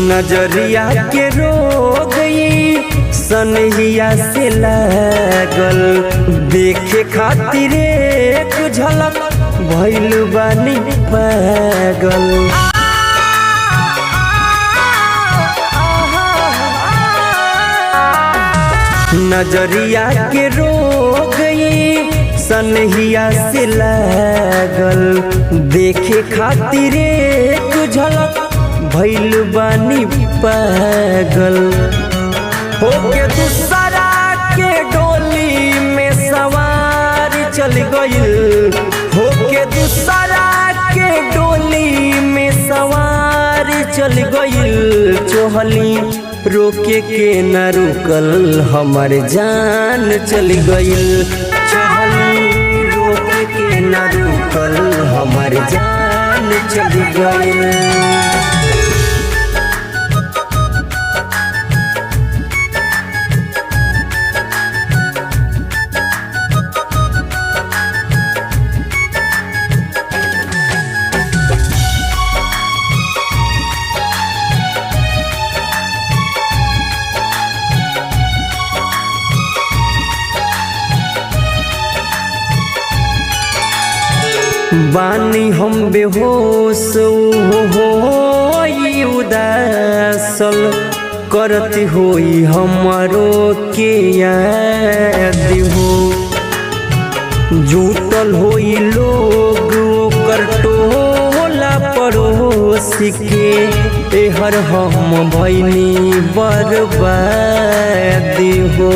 नजरिया के रोग सनहिया से लागल, देखे खातिर एक झलक भइल बानी पागल। नजरिया के रोग सनहिया से लागल, देखे खातिर एक झलक भइल बानी पागल। होके दूसरा के डोली में सवार चल गइल, होके दूसरा के डोली में सवार चल गइल। चोहली रोके के न रुकल हमर जान चल गइल, चोहली रोके के न रुकल हमर जान चल गइल। बानी हम बेहोश हो उदासल, करती होई हमारो के याद हो। जुटल होई लोग ओकर टोला पड़ोस के, एहर हम भइनी बर्बाद हो।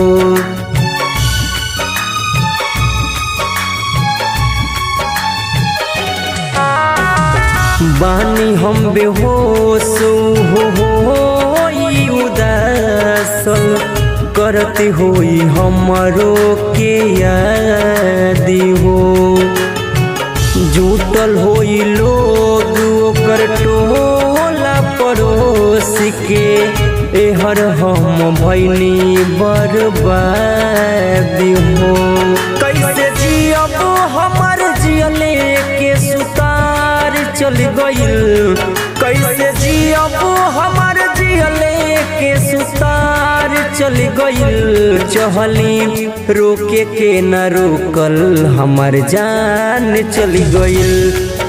बानी हम बेहोश हो उदासल, करती होई हमारो के याद हो। जुटल होई लोग ओकर टोला पड़ोस के, एहर हम भइनी बर्बाद हो। कैसे जियब हमर जियले के सुतार चल गइल, कैसे जियब हमर जियले के सुतार चल गइल। चहली रोके के न रोकल हमर जान चल गइल,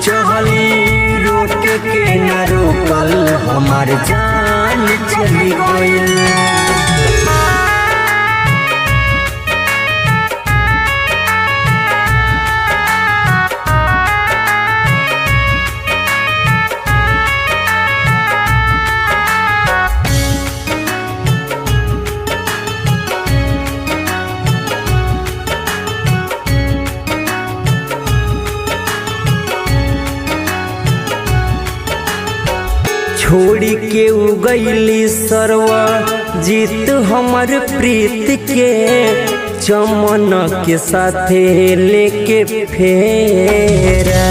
चहली रोके के न रोकल हमर जान चल गइल। छोड़ी के उगैली सरवा जीत हमर प्रीत के, चमन के साथे लेके फेरा।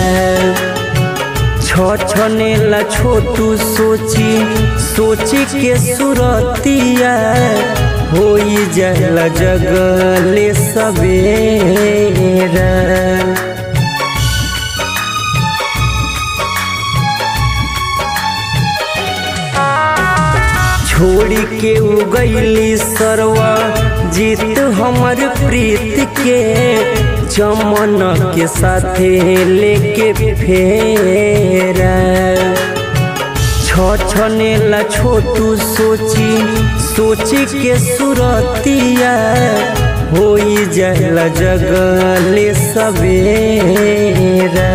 छछनेला छोटू सोची सोची के सुरतिया, होई जाला जगले सवेरा। छोड़ी के उगैली सरवा जीत हमर प्रीत के, चमन के साथे लेके फेरा। छछनेला छोटू सोची सोची के सुरतिया, होई जाला जगले सवेरा।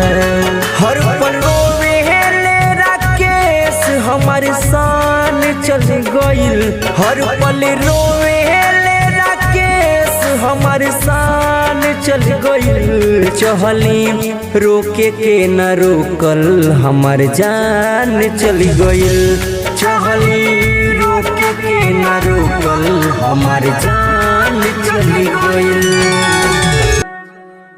हर पल रोवेले राकेश हमर शान चल गइल, हर पल रोवेले राकेश हमर शान चल गइल। चहली रोके के न रोकल हमर जान चल गइल, चहली रोके के न रोकल हमर जान चल गइल।